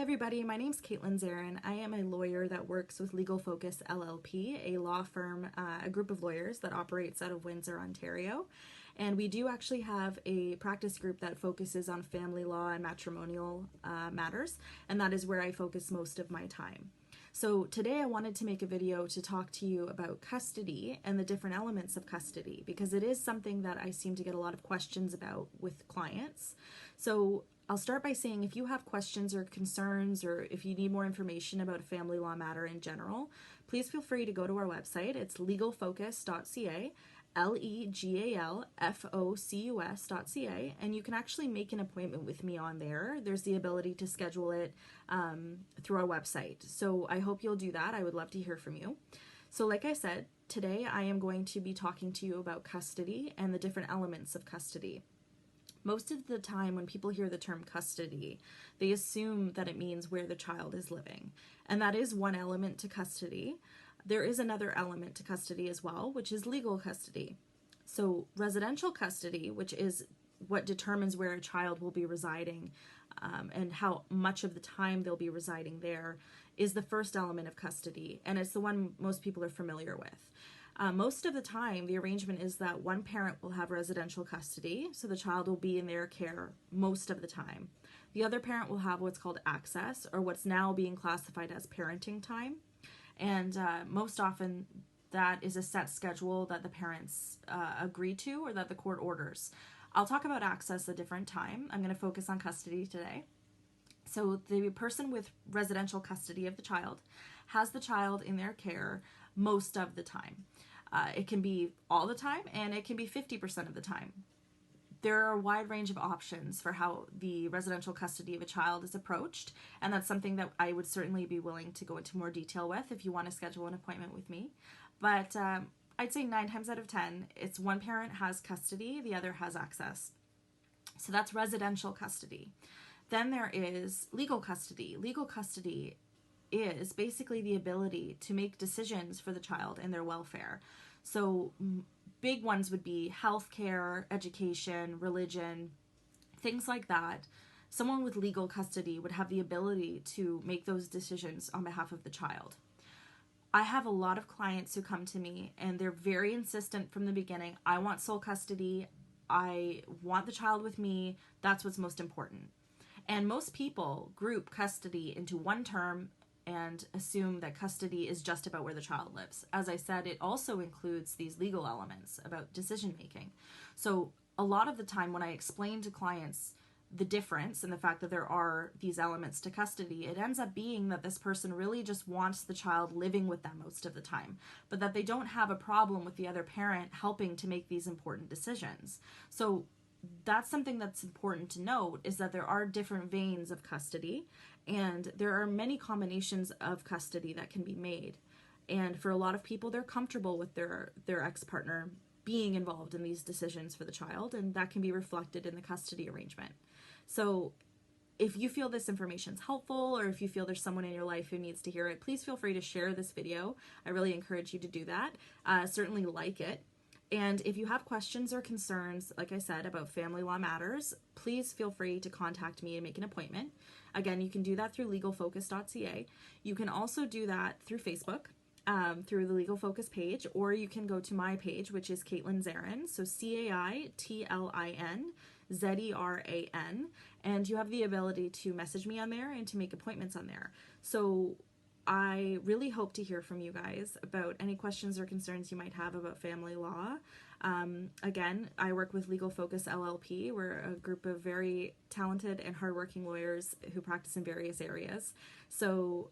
everybody, my name's Zeran. I am a lawyer that works with Legal Focus LLP, a law firm, a group of lawyers that operates out of Windsor, Ontario. And we do actually have a practice group that focuses on family law and matrimonial matters, and that is where I focus most of my time. So today I wanted to make a video to talk to you about custody and the different elements of custody, because it is something that I seem to get a lot of questions about with clients. So I'll start by saying if you have questions or concerns, or if you need more information about a family law matter in general, please feel free to go to our website. It's legalfocus.ca, legalfocus.ca, and you can actually make an appointment with me on there. There's the ability to schedule it through our website. So I hope you'll do that. I would love to hear from you. So like I said, today I am going to be talking to you about custody and the different elements of custody. Most of the time when people hear the term custody, they assume that it means where the child is living. And that is one element to custody. There is another element to custody as well, which is legal custody. So residential custody, which is what determines where a child will be residing and how much of the time they'll be residing there, is the first element of custody. And it's the one most people are familiar with. Most of the time, the arrangement is that one parent will have residential custody, so the child will be in their care most of the time. The other parent will have what's called access, or what's now being classified as parenting time. And most often, that is a set schedule that the parents agree to or that the court orders. I'll talk about access a different time. I'm going to focus on custody today. So the person with residential custody of the child has the child in their care most of the time. It can be all the time, and it can be 50% of the time. There are a wide range of options for how the residential custody of a child is approached, and that's something that I would certainly be willing to go into more detail with if you want to schedule an appointment with me. But I'd say 9 times out of 10, it's one parent has custody, the other has access. So that's residential custody. Then there is legal custody. Legal custody is basically the ability to make decisions for the child and their welfare. So big ones would be healthcare, education, religion, things like that. Someone with legal custody would have the ability to make those decisions on behalf of the child. I have a lot of clients who come to me and they're very insistent from the beginning. I want sole custody. I want the child with me. That's what's most important. And most people group custody into one term and assume that custody is just about where the child lives. As I said, it also includes these legal elements about decision making. So a lot of the time when I explain to clients the difference and the fact that there are these elements to custody, it ends up being that this person really just wants the child living with them most of the time, but that they don't have a problem with the other parent helping to make these important decisions. So that's something that's important to note, is that there are different veins of custody, and there are many combinations of custody that can be made. And for a lot of people, they're comfortable with their ex-partner being involved in these decisions for the child, and that can be reflected in the custody arrangement. So if you feel this information is helpful, or if you feel there's someone in your life who needs to hear it, please feel free to share this video. I really encourage you to do that. Certainly like it. And if you have questions or concerns, like I said, about family law matters, please feel free to contact me and make an appointment. Again, you can do that through legalfocus.ca. You can also do that through Facebook, through the Legal Focus page, or you can go to my page, which is Caitlin Zeran, so CAITLIN, and you have the ability to message me on there and to make appointments on there. So I really hope to hear from you guys about any questions or concerns you might have about family law. Again, I work with Legal Focus LLP. We're a group of very talented and hardworking lawyers who practice in various areas. So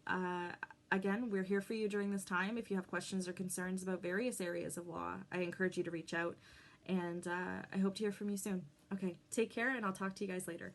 again, we're here for you during this time. If you have questions or concerns about various areas of law, I encourage you to reach out, and I hope to hear from you soon. Okay, take care, and I'll talk to you guys later.